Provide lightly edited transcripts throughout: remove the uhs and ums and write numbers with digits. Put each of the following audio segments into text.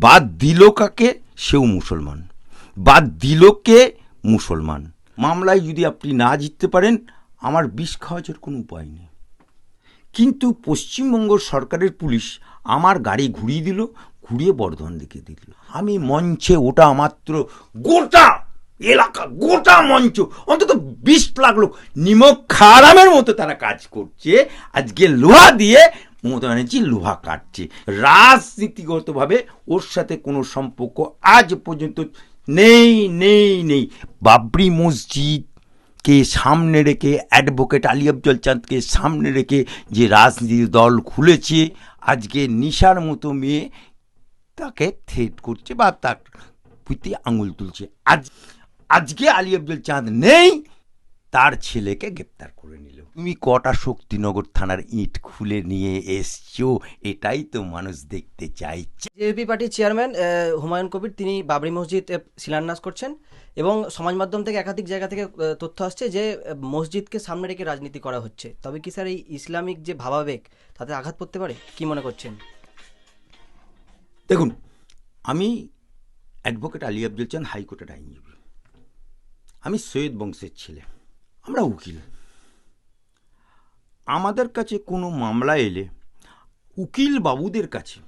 বাদ দিল কাকে? সেও মুসলমান। বাদ দিল কে? মুসলমান। মামলায় যদি আপনি না জিততে পারেন, আমার বিষ খাওয়ার কোনো উপায় নেই। কিন্তু পশ্চিমবঙ্গ সরকারের পুলিশ আমার গাড়ি ঘুরিয়ে দিল, ঘুরিয়ে বর্ধমান দিকে দিল। আমি মঞ্চে ওটা মাত্র গোটা এলাকা, গোটা মঞ্চ, অন্তত 20 লাখ লোক নিমক খারামের মতো তারা কাজ করছে। আজকে লোহা দিয়ে মমতা ব্যানার্জি লোহা কাটছে। রাজনীতিগতভাবে ওর সাথে কোনো সম্পর্ক আজ পর্যন্ত নেই নেই নেই। বাবরি মসজিদ কে সামনে রেখে, অ্যাডভোকেট আলী আফজল চাঁদকে সামনে রেখে যে রাজনীতির দল খুলেছে, আজকে নিশার মতো মেয়ে তাকে থ্রেট করছে বা তার প্রতি আঙুল তুলছে। আজকে আলী আফজল চাঁদ নেই, তার ছেলেকে গ্রেপ্তার করে নিল। তুমি কটা শক্তিনগর থানার ইট খুলে নিয়ে এসছো, এটাই তো মানুষ দেখতে চাইছে। জেপি পার্টির চেয়ারম্যান হুমায়ুন কবির তিনি বাবরি মসজিদ শিলান্যাস করছেন এবং সমাজ মাধ্যম থেকে একাধিক জায়গা থেকে তথ্য আসছে যে মসজিদকে সামনে রেখে রাজনীতি করা হচ্ছে। তবে কি স্যার এই ইসলামিক যে ভাবাবেগ তাতে আঘাত পড়তে পারে, কি মনে করছেন? দেখুন, আমি অ্যাডভোকেট আলী আফজল চাঁদ হাইকোর্টের আইনজীবী, আমি সৈয়দ বংশের ছেলে, আমরা উকিল। আমাদের কাছে কোনো মামলা এলে উকিল বাবুদের কাছে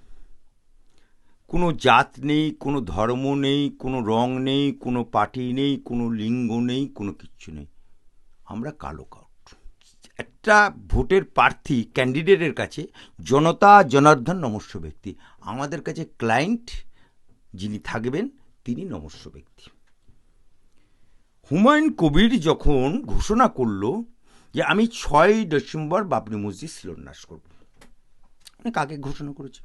কোনো জাত নেই, কোনো ধর্ম নেই, কোনো রং নেই, কোনো পার্টি নেই, কোনো লিঙ্গ নেই, কোনো কিচ্ছু নেই। আমরা কালো কাউট। একটা ভোটের প্রার্থী ক্যান্ডিডেটের কাছে জনতা জনার্দন নমস্য ব্যক্তি, আমাদের কাছে ক্লায়েন্ট যিনি থাকবেন তিনি নমস্য ব্যক্তি। হুমায়ুন কবির যখন ঘোষণা করল যে আমি 6 ডিসেম্বর বাবরি মসজিদ শিলান্যাস করব, অনেক আগে ঘোষণা করেছে,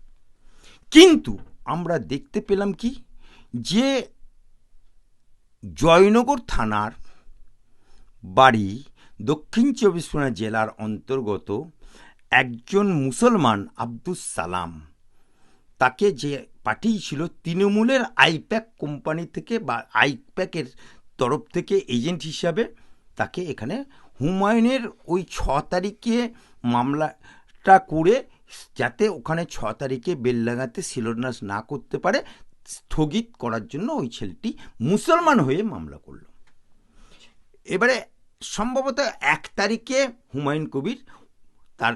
কিন্তু আমরা দেখতে পেলাম কি যে জয়নগর থানার বাড়ি দক্ষিণ 24 পরগনা জেলার অন্তর্গত একজন মুসলমান আব্দুস সালাম, তাকে যে পাঠিয়েছিল তৃণমূলের আইপ্যাক কোম্পানি থেকে বা আইপ্যাকের তরফ থেকে এজেন্ট হিসাবে, তাকে এখানে হুমায়ুনের ওই 6 তারিখে মামলাটা করে যাতে ওখানে 6 তারিখে বেলডাঙাতে শিলান্যাস না করতে পারে স্থগিত করার জন্য ওই ছেলেটি মুসলমান হয়ে মামলা করল। এবারে সম্ভবত 1 তারিখে হুমায়ুন কবির তার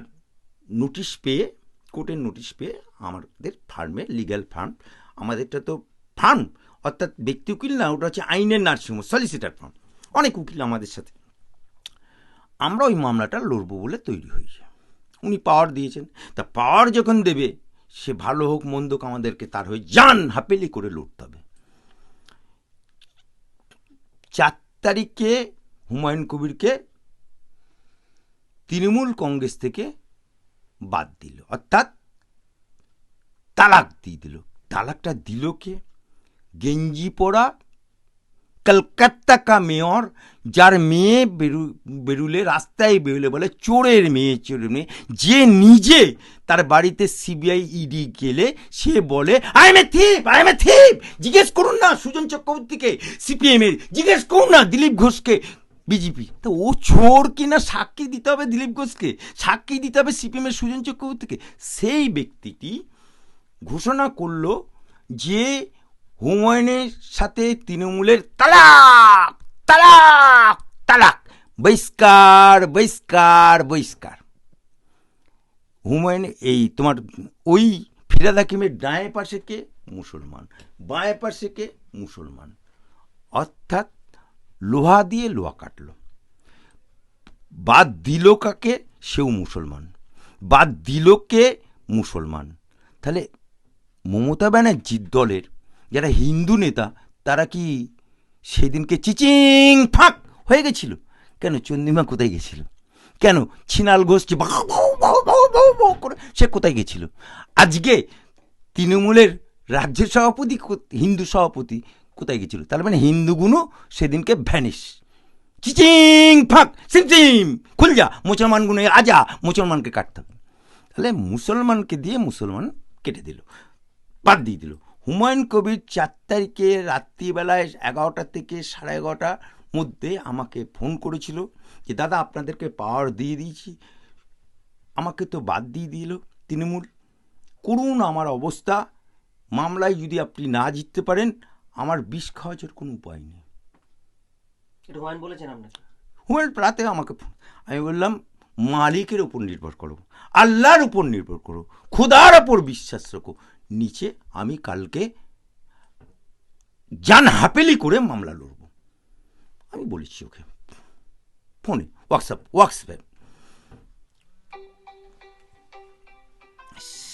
নোটিশ পেয়ে, কোর্টের নোটিশ পেয়ে আমাদের ফার্মে, লিগ্যাল ফার্ম, আমাদেরটা তো ফার্ম অর্থাৎ ব্যক্তি উকিল না, ওটা হচ্ছে আইনের নার্সিংহোম, সলিসিটার ফার্ম, অনেক উকিল আমাদের সাথে, আমরা ওই মামলাটা লড়বো বলে তৈরি হয়েছে। উনি পাওয়ার দিয়েছেন, তা পাওয়ার যখন দেবে সে ভালো হোক মন্দ হোক আমাদেরকে তার হয়ে জান হাপেলি করে লড়তে হবে। 4 তারিখে হুমায়ুন কবিরকে তৃণমূল কংগ্রেস থেকে বাদ দিল, অর্থাৎ তালাক দিয়ে দিল। তালাকটা দিল কে? গেঞ্জি পরা কলকাতা কা মেয়র, যার মেয়ে বেরুলে, রাস্তায় বেরুলে বলে চোরের মেয়ে, চোরের মেয়ে, যে নিজে তার বাড়িতে সিবিআই ইডি গেলে সে বলে I M A থিপ, I M A থিপ। জিজ্ঞেস করুন না সুজন চক্রবর্তীকে সিপিএম এর, জিজ্ঞেস করুন না দিলীপ ঘোষকে বিজেপি। তো ও চোর কিনা সাক্ষী দিতে হবে দিলীপ ঘোষকে, সাক্ষী দিতে হবে সিপিএম এর সুজন চক্রবর্তীকে। সেই ব্যক্তিটি ঘোষণা করলো যে হুমায়ুনের সাথে তৃণমূলের তালাক তালাক তালাক, বহিষ্কার বহিষ্কার বহিষ্কার। হুমায়ুন এই তোমার ওই ফিরহাদ হাকিমের ডায়ে পাশে কে? মুসলমান, বাঁয়ে পাশে কে? মুসলমান, অর্থাৎ লোহা দিয়ে লোহা কাটলো। বাদ দিল কাকে? সেও মুসলমান। বাদ দিল কে? মুসলমান। তাহলে মমতা ব্যানার্জির দলের যারা হিন্দু নেতা তারা কি সেদিনকে চিচিং ফাঁক হয়ে গেছিল? কেন? চন্দ্রিমা কোথায় গেছিল? কেন ছিনাল গোষ্ঠী করে সে কোথায় গেছিল? আজকে তৃণমূলের রাজ্য সভাপতি, হিন্দু সভাপতি কোথায় গেছিল? তার মানে হিন্দুগুলো সেদিনকে ভ্যানিশ, চিচিং ফাঁক, সিম খুল যা, মুসলমানগুলো আজা, মুসলমানকে কাটতে হবে। তাহলে মুসলমানকে দিয়ে মুসলমান কেটে দিল, বাদ দিয়ে দিল। হুমায়ুন কবির 4 তারিখে রাত্রিবেলায় 11টা থেকে 11:30টার মধ্যে আমাকে ফোন করেছিল যে দাদা আপনাদেরকে পাওয়ার দিয়ে দিয়েছি, আমাকে তো বাদ দিয়ে দিল তৃণমূল, করুন আমার অবস্থা, মামলায় যদি আপনি না জিততে পারেন, আমার বিষ খাওয়ার কোনো উপায় নেই। এটা হুমায়ুন বলেছেন আপনাকে? হুমায়ুন রাতে আমাকে আমি বললাম, মালিকের ওপর নির্ভর করো, আল্লাহর উপর নির্ভর করো, খুদার ওপর বিশ্বাস রাখো, নিচে আমি কালকে জান হাপেলি করে মামলা লড়ব। আমি বলেছি ওকে ফোনে, হোয়াটসঅ্যাপে।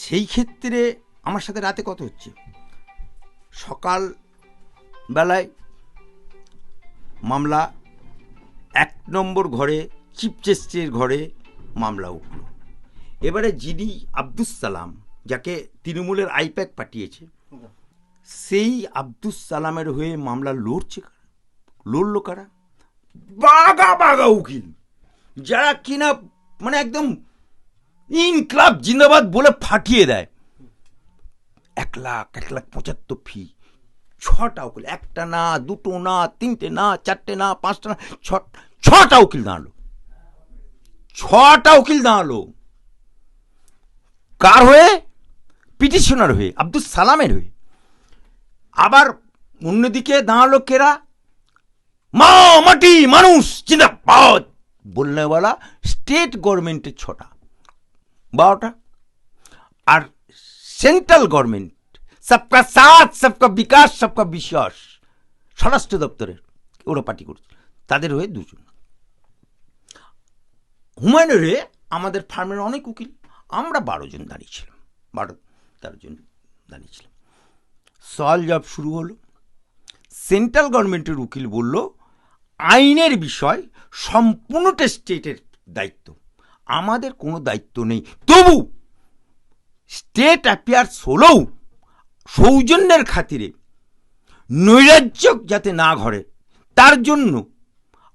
সেই ক্ষেত্রে আমার সাথে রাতে কত হচ্ছে, সকাল বেলায় মামলা 1 নম্বর ঘরে, চিফ জাস্টিসের ঘরে মামলা উঠল। এবারে যিনি আব্দুস সালাম, যাকে তৃণমূলের আইপ্যাক পাঠিয়েছে, সেই আব্দুস সালামের হয়ে মামলা লড়ল কারা? বাগা বাগা উকিল, যারা কিনা মানে একদম ইনকলাব জিন্দাবাদ বলে ফাটিয়ে দেয়। 1,75,000 ফি, 6টা উকিল, 1টা না, 2টো না, 3টে না, 4টে না, 5টা না, 6টা উকিল দাঁড়ালো। 6টা উকিল দাঁড়ালো কার হয়ে? পিটিশনার হয়ে, আব্দুল সালামের হয়ে। আবার অন্যদিকে দাঁড়ালো কেরা? মা মাটি মানুষ জিন্দাবাদ বলনেওয়ালা স্টেট গভর্নমেন্টের 6টা, 12টা। আর সেন্ট্রাল গভর্নমেন্ট সবকা সাথ সবকা বিকাশ সবকা বিশ্বাস, স্বরাষ্ট্র দপ্তরের ওরা পার্টি করছে, তাদের হয়ে 2জন। হুমায়ুনের হয়ে আমাদের ফার্মের অনেক উকিল, আমরা 12 জন দাঁড়িয়েছিলাম, 12-13 জন দাঁড়িয়েছিলাম। সওয়াল জব শুরু হলো। সেন্ট্রাল গভর্নমেন্টের উকিল বলল, আইনের বিষয় সম্পূর্ণটা স্টেটের দায়িত্ব, আমাদের কোনো দায়িত্ব নেই। তবু স্টেট অ্যাফেয়ার্স হলেও সৌজন্যের খাতিরে নৈরাজ্য যাতে না ঘরে, তার জন্য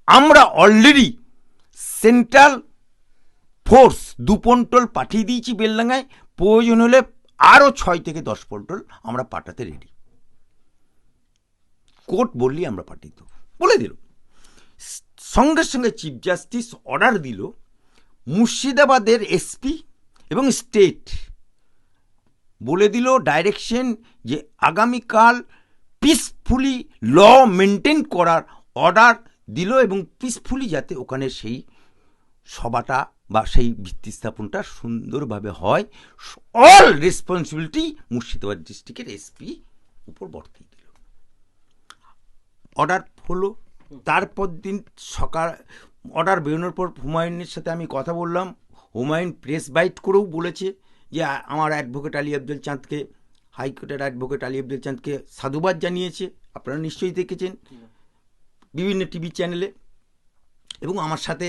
আমরা অলরেডি সেন্ট্রাল ফোর্স 2 পন্টল পাঠিয়ে দিয়েছি বেলডাঙ্গায়, প্রয়োজন হলে আরও 6 থেকে 10 পন্টল আমরা পাঠাতে রেডি। কোর্ট বললি আমরা পাঠিয়ে দেব বলে দিল। সঙ্গে সঙ্গে চিফ জাস্টিস অর্ডার দিল, মুর্শিদাবাদের এসপি এবং স্টেট বলে দিল ডাইরেকশন যে আগামীকাল পিসফুলি ল মেনটেন করার অর্ডার দিল, এবং পিসফুলি যাতে ওখানে সেই সভাটা বা সেই ভিত্তি স্থাপনটা সুন্দরভাবে হয়, অল রেসপন্সিবিলিটি মুর্শিদাবাদ ডিস্ট্রিক্টের এসপি উপর বর্তিয়ে দিল। অর্ডার হলো। তারপর দিন সকাল অর্ডার বেরোনোর পর হুমায়ুনের সাথে আমি কথা বললাম। হুমায়ুন প্রেস বাইট করেও বলেছে যে আমার অ্যাডভোকেট আলী আব্দুল চাঁদকে, হাইকোর্টের অ্যাডভোকেট আলী আব্দুল চাঁদকে সাধুবাদ জানিয়েছে, আপনারা নিশ্চয়ই দেখেছেন বিভিন্ন টিভি চ্যানেলে। এবং আমার সাথে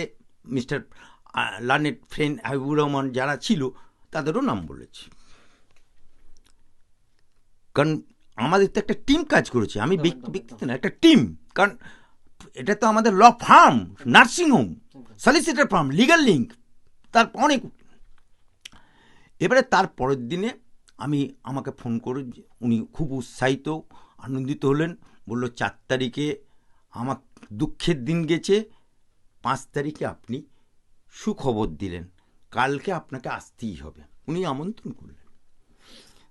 mister learned friend Habibur Rahman যারা ছিল তাদেরও নাম বলেছি, কারণ আমাদের তো একটা টিম কাজ করেছে, আমি ব্যক্তিতে না, একটা টিম। কারণ এটা তো আমাদের law firm, nursing home, solicitor firm, legal link, তার অনেক। এবারে তার পরের দিনে আমাকে ফোন করে উনি খুব উৎসাহিত আনন্দিত হলেন, বলল 4 তারিখে আমার দুঃখের দিন গেছে, 5 তারিখে আপনি সুখবর দিলেন, কালকে আপনাকে আসতেই হবে। উনি আমন্ত্রণ করলেন।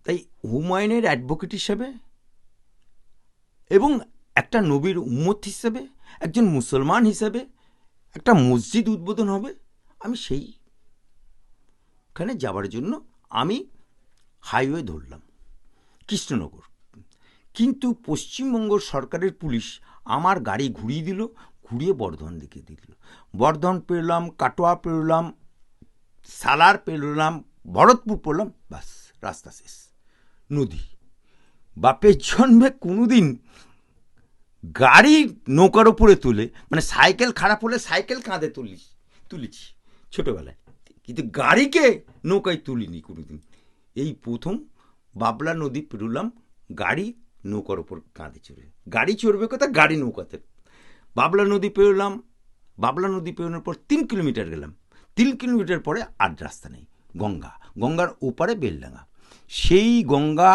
তাই হুমায়ুনের অ্যাডভোকেট হিসেবে এবং একটা নবীর উম্মত হিসেবে, একজন মুসলমান হিসেবে, একটা মসজিদ উদ্বোধন হবে, আমি সেইখানে যাওয়ার জন্য আমি হাইওয়ে ধরলাম কৃষ্ণনগর। কিন্তু পশ্চিমবঙ্গ সরকারের পুলিশ আমার গাড়ি ঘুরিয়ে দিল, ঘুরিয়ে বর্ধমান দিকে দিল। বর্ধমান পেরোলাম, কাটোয়া পেরোলাম, সালার পেরোলাম, ভরতপুর পড়লাম, বাস রাস্তা শেষ। নদী। বাপের জন্মে কোনোদিন গাড়ি নৌকার উপরে তুলে, মানে সাইকেল খারাপ হলে সাইকেল কাঁধে তুলেছি ছোটবেলায়, কিন্তু গাড়িকে নৌকায় তুলিনি কোনোদিন। এই প্রথম বাবলা নদী পেরোলাম, গাড়ি নৌকার ওপর কাঁধে চড়ে। গাড়ি চড়বে কোথায়? গাড়ি নৌকাতে। বাবলা নদী পেরোলাম। বাবলা নদী পেরোনোর পর 3 কিলোমিটার গেলাম। 3 কিলোমিটার পরে আর রাস্তা নেই, গঙ্গার ওপারে বেলডাঙ্গা। সেই গঙ্গা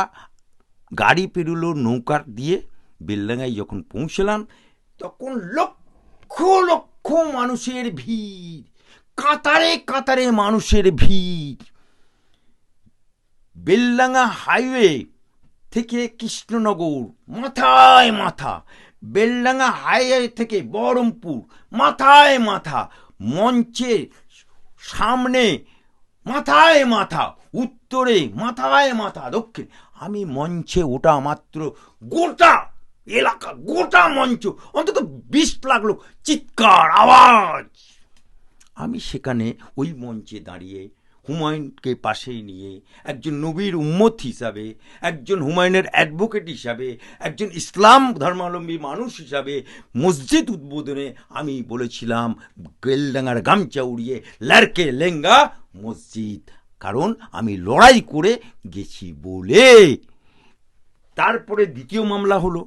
গাড়ি পেরোলো নৌকার দিয়ে। বেলডাঙ্গায় যখন পৌঁছলাম তখন লক্ষ লক্ষ মানুষের ভিড়, কাতারে কাতারে মানুষের ভিড়। বেলডাঙ্গা হাইওয়ে থেকে কৃষ্ণনগর মাথায় মাথা, বেলডাঙ্গা হাইওয়ে থেকে বহরমপুর মাথায় মাথা, মঞ্চের সামনে মাথায় মাথা, উত্তরে মাথায় মাথা, দক্ষিণ। আমি মঞ্চে ওটা মাত্র গোটা এলাকা, গোটা মঞ্চ, অন্তত 20 লাখ লোক চিৎকার আওয়াজ। আমি সেখানে ওই মঞ্চে দাঁড়িয়ে হুমায়ুনকে পাশে নিয়ে একজন নবীর উম্মত হিসাবে, একজন হুমায়ুনের অ্যাডভোকেট হিসাবে, একজন ইসলাম ধর্মাবলম্বী মানুষ হিসাবে মসজিদ উদ্বোধনে আমি বলেছিলাম বেলডাঙ্গার গামছা উড়িয়ে লারকে লেঙ্গা মসজিদ, কারণ আমি লড়াই করে গেছি বলে। তারপরে দ্বিতীয় মামলা হলো,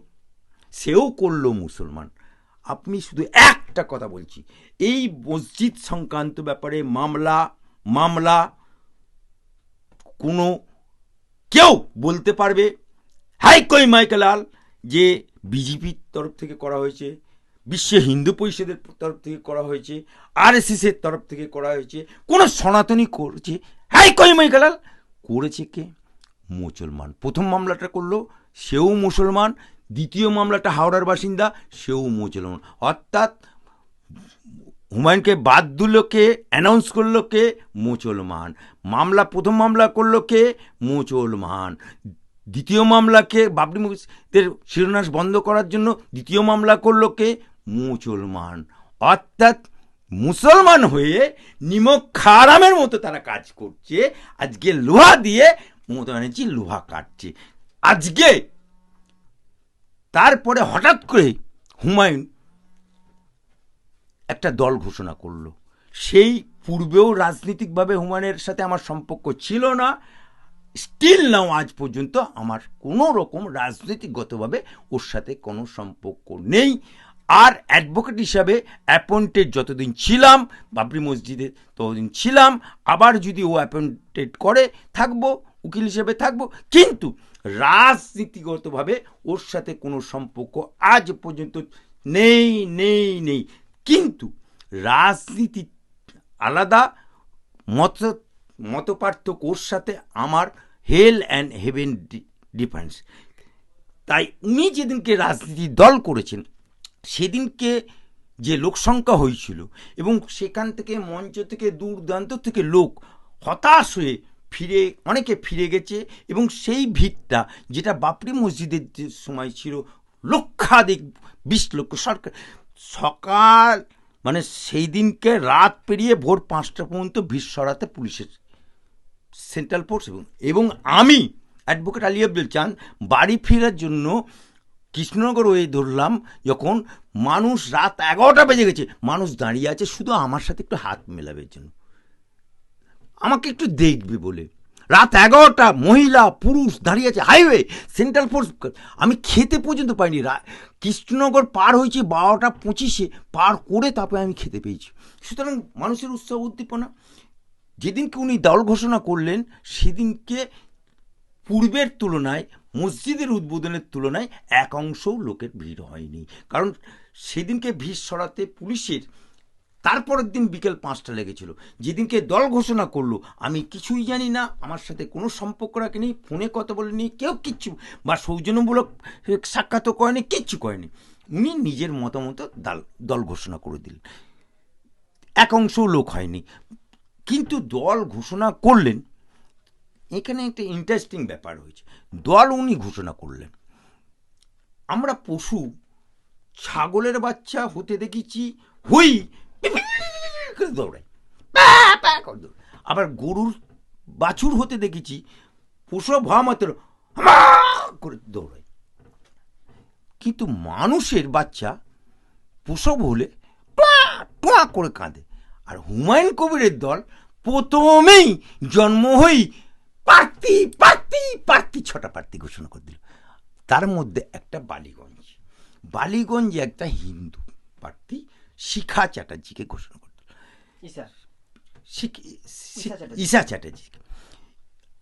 সেও করলো মুসলমান। আপনি শুধু একটা কথা বলছি, এই মসজিদ সংক্রান্ত ব্যাপারে মামলা কোনো কেউ বলতে পারবে হাই কই মাইকেলাল যে বিজেপির তরফ থেকে করা হয়েছে, বিশ্ব হিন্দু পরিষদের তরফ থেকে করা হয়েছে, RSS এর তরফ থেকে করা হয়েছে, কোন সনাতনী করেছে? হাই কই মাইকেলাল করেছে কে? মুসলমান। প্রথম মামলাটা করলো, সেও মুসলমান। দ্বিতীয় মামলাটা হাওড়ার বাসিন্দা, সেও মুসলমান। অর্থাৎ হুমায়ুনকে বাদ দিল কে, অ্যানাউন্স করলো কে? মুসলমান। প্রথম মামলা করলো কে? মুসলমান। দ্বিতীয় মামলাকে বাবরি মসজিদের শিরোনাশ বন্ধ করার জন্য দ্বিতীয় মামলা করলো কে? মুসলমান। অর্থাৎ মুসলমান হয়ে নিমক খারামের মতো তারা কাজ করছে। আজকে লোহা দিয়ে মমতা ব্যানার্জি লোহা কাটছে আজকে। তারপরে হঠাৎ করে হুমায়ুন একটা দল ঘোষণা করলো। সেই পূর্বেও রাজনৈতিকভাবে হুমায়ুনের সাথে আমার সম্পর্ক ছিল না, স্টিল নাও আজ পর্যন্ত আমার কোনো রকম রাজনৈতিকগতভাবে ওর সাথে কোনো সম্পর্ক নেই। আর অ্যাডভোকেট হিসাবে অ্যাপয়েন্টেড যতদিন ছিলাম বাবরি মসজিদে ততদিন ছিলাম, আবার যদি ও অ্যাপয়েন্টেড করে থাকবো, উকিল হিসেবে থাকবো, কিন্তু রাজনীতিগতভাবে ওর সাথে কোনো সম্পর্ক আজ পর্যন্ত নেই নেই নেই। কিন্তু রাজনীতি আলাদা, মত পার্থক্য ওর সাথে আমার হেল অ্যান্ড হেভেন ডিফারেন্স। তাই উনি যেদিনকে রাজনীতি দল করেছেন সেদিনকে যে লোকসংখ্যা হয়েছিল এবং সেখান থেকে মঞ্চ থেকে দূর দূরান্ত থেকে লোক হতাশ হয়ে অনেকে ফিরে গেছে, এবং সেই ভিড়টা যেটা বাবরি মসজিদের যে সময় ছিল লক্ষাধিক 20 লক্ষ সকাল মানে সেই দিনকে রাত পেরিয়ে ভোর 5টা পর্যন্ত ভিড় সরাতে পুলিশের সেন্ট্রাল ফোর্স এবং আমি অ্যাডভোকেট আলী আব্দুল চাঁদ বাড়ি ফেরার জন্য কৃষ্ণনগর ওয়ে ধরলাম, যখন মানুষ রাত 11টা বেজে গেছে, মানুষ দাঁড়িয়ে আছে শুধু আমার সাথে একটু হাত মেলাবের জন্য, আমাকে একটু দেখবে বলে। রাত 11টা মহিলা পুরুষ দাঁড়িয়ে আছে হাইওয়ে, সেন্ট্রাল ফোর্স। আমি খেতে পর্যন্ত পাইনি। কৃষ্ণনগর পার হয়েছি 12টা 25-এ, পার করে তারপরে আমি খেতে পেয়েছি। সুতরাং মানুষের উৎসাহ উদ্দীপনা। যেদিনকে উনি দল ঘোষণা করলেন সেদিনকে পূর্বের তুলনায় মসজিদের উদ্বোধনের তুলনায় এক অংশও লোকের ভিড় হয়নি, কারণ সেদিনকে ভিড় সরাতে পুলিশের তারপরের দিন বিকেল 5টা লেগেছিল। যেদিনকে দল ঘোষণা করলো আমি কিছুই জানি না, আমার সাথে কোনো সম্পর্ক রাখেনি, ফোনে কথা বলেনি কেউ, কিচ্ছু, বা সৌজন্যমূলক সাক্ষাৎও করেনি, কিচ্ছু করেনি। উনি নিজের মতামত দল ঘোষণা করে দিলেন, এক অংশও লোক হয়নি। কিন্তু দল ঘোষণা করলেন, এখানে একটা ইন্টারেস্টিং ব্যাপার হয়েছে। দল উনি ঘোষণা করলেন, আমরা পশু ছাগলের বাচ্চা হতে দেখেছি হুই দৌড়ায়, আবার গরুর বাছুর হতে দেখেছি প্রসব হওয়া মাত্র করে দৌড়ায়। কিন্তু মানুষের বাচ্চা প্রসব হলে টোয়া করে কাঁদে। আর হুমায়ুন কবিরের দল প্রথমেই জন্ম হই প্রার্থী প্রার্থী প্রার্থী 6টা প্রার্থী ঘোষণা করে দিল। তার মধ্যে একটা বালিগঞ্জে একটা হিন্দু প্রার্থী শিখা চ্যাটার্জিকে ঘোষণা করে দিল, ঈশা চ্যাটার্জিকে।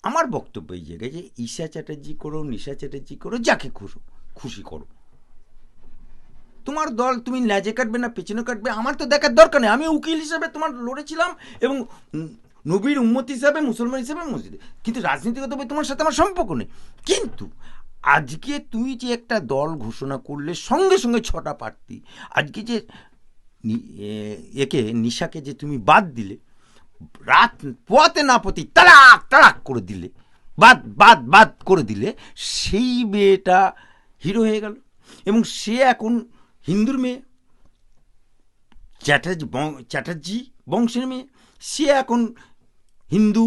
আমার বক্তব্য এই জায়গায় যে ঈশা চ্যাটার্জি করো, নিশা চ্যাটার্জি করো, যাকে খুশি করো, তোমার দল, তুমি লেজে কাটবে না পেছনে কাটবে আমার তো দেখার দরকার নেই। আমি উকিল হিসাবে তোমার লড়েছিলাম এবং নবীর উম্মত হিসাবে মুসলমান হিসাবে মসজিদে, কিন্তু রাজনীতিগতভাবে তোমার সাথে আমার সম্পর্ক নেই। কিন্তু আজকে তুমি যে একটা দল ঘোষণা করলে সঙ্গে সঙ্গে 6টা প্রার্থী, আজকে যে একে নিশাকে যে তুমি বাদ দিলে, রাত পোয়াতে না পতি তালাক তালাক করে দিলে, বাদ বাদ বাদ করে দিলে, সেই মেয়েটা হিরো হয়ে গেল এবং সে এখন হিন্দুর মেয়ে, চ্যাটার্জি বংশের মেয়ে, সে এখন হিন্দু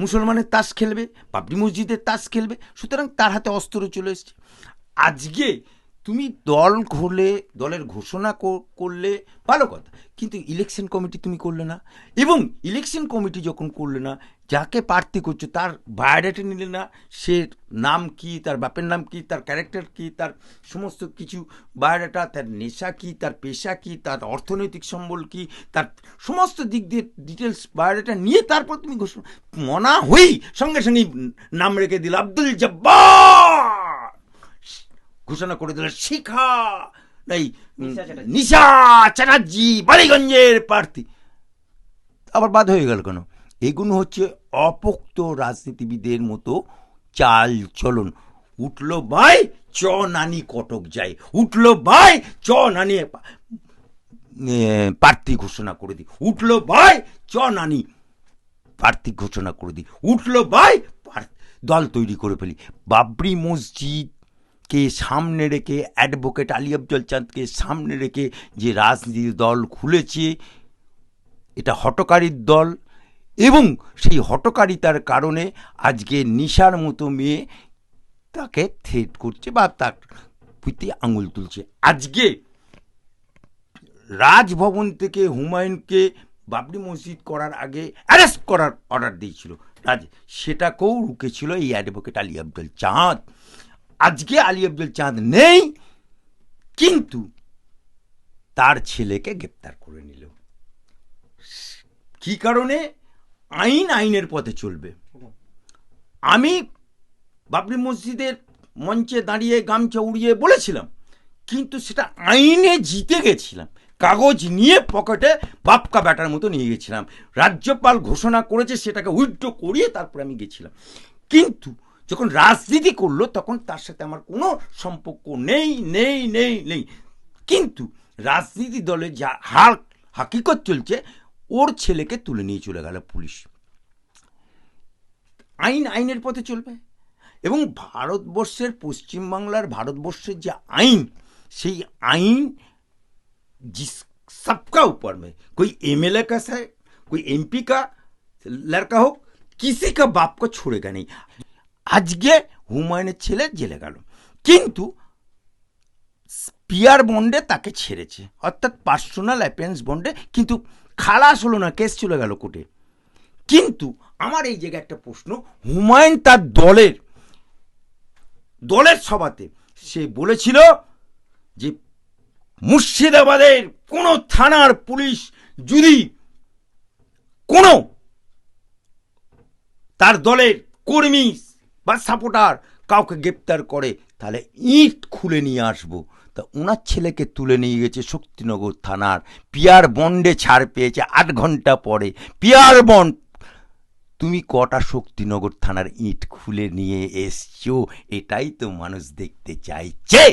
মুসলমানের তাস খেলবে, বাবরি মসজিদের তাস খেলবে, সুতরাং তার হাতে অস্ত্র চলে এসছে। আজকে তুমি দল ঘুরলে, দলের ঘোষণা করলে ভালো কথা, কিন্তু ইলেকশন কমিটি তুমি করলে না, এবং ইলেকশন কমিটি যখন করলে না, যাকে প্রার্থী করছো তার বায়োডাটা নিলে না, সে নাম কি, তার বাপের নাম কি, তার ক্যারেক্টার কি, তার সমস্ত কিছু বায়োডাটা, তার নেশা কি, তার পেশা কি, তার অর্থনৈতিক সম্বল কি, তার সমস্ত দিক দিয়ে ডিটেলস বায়োডাটা নিয়ে তারপর তুমি ঘোষণা মনা হই সঙ্গে সঙ্গে নাম রেখে দিল আব্দুল জব্বার, ঘোষণা করে দিল শিখা নিশা চ্যাটার্জি বালিগঞ্জের প্রার্থী, আবার বাদ হয়ে গেল কেন? এগুলো হচ্ছে অপোক্ত রাজনীতিবিদের মতো চাল চলন। উঠলো ভাই চ নানি কটক যায়, উঠলো ভাই চ নানি প্রার্থী ঘোষণা করে দিই, উঠলো ভাই চ নানি প্রার্থী ঘোষণা করে দিই, উঠলো ভাই দল তৈরি করে ফেলি। বাবরি মসজিদ কে সামনে রেখে, অ্যাডভোকেট আলী আফজল চাঁদকে সামনে রেখে যে রাজনীতির দল খুলেছে, এটা হঠকারীর দল, এবং সেই হঠকারিতার কারণে আজকে নিশার মতো মেয়ে তাকে থ্রেট করছে বা তার প্রতি আঙুল তুলছে। আজকে রাজভবন থেকে হুমায়ুনকে বাবরি মসজিদ করার আগে অ্যারেস্ট করার অর্ডার দিয়েছিল সেটাকেও রুকেছিল এই অ্যাডভোকেট আলী আফজল চাঁদ। আজকে আলী আফজল চাঁদ নেই, কিন্তু তার ছেলেকে গ্রেপ্তার করে নিল। কি কারণে? আইনের পথে চলবে। আমি বাবরি মসজিদের মঞ্চে দাঁড়িয়ে গামছা উড়িয়ে বলেছিলাম, কিন্তু সেটা আইনে জিতে গেছিলাম, কাগজ নিয়ে পকেটে বাপকা ব্যাটার মতো নিয়ে গেছিলাম। রাজ্যপাল ঘোষণা করেছে সেটাকে উইথড্র করিয়ে তারপরে আমি গেছিলাম। কিন্তু যখন রাজনীতি করলো তখন তার সাথে আমার কোনো সম্পর্ক নেই নেই নেই নেই। কিন্তু রাজনীতি দলে যা হাকিকত চলছে, ওর ছেলেকে তুলে নিয়ে চলে গেল পুলিশ। আইনের পথে চলবে। এবং ভারতবর্ষের, পশ্চিমবাংলার ভারতবর্ষের যে আইন, সেই আইন सबका ऊपर में, कोई एमएलए का है, कोई एमपी का लड़का हो, किसी का बाप को छोड़ेगा नहीं। আজকে হুমায়ুনের ছেলে জেলে গেল, কিন্তু পিআর বন্ডে তাকে ছেড়েছে, অর্থাৎ পার্সোনাল অ্যাফেয়ার্স বন্ডে, কিন্তু খালাস হলো না, কেস চলে গেল কোর্টে। কিন্তু আমার এই জায়গায় একটা প্রশ্ন, হুমায়ুন তার দলের সভাতে সে বলেছিল যে মুর্শিদাবাদের কোন থানার পুলিশ যদি কোন তার দলের কর্মী বা সাপোর্টার কাউকে গ্রেপ্তার করে, তাহলে ইট খুলে নিয়ে আসবো। তা ওনার ছেলেকে তুলে নিয়ে গেছে শক্তিনগর থানার, পিআর বন্ডে ছাড় পেয়েছে 8 ঘন্টা পরে। পিআর বন্ড, তুমি কটা শক্তিনগর থানার ইট খুলে নিয়ে এসছো? এটাই তো মানুষ দেখতে চাইছে।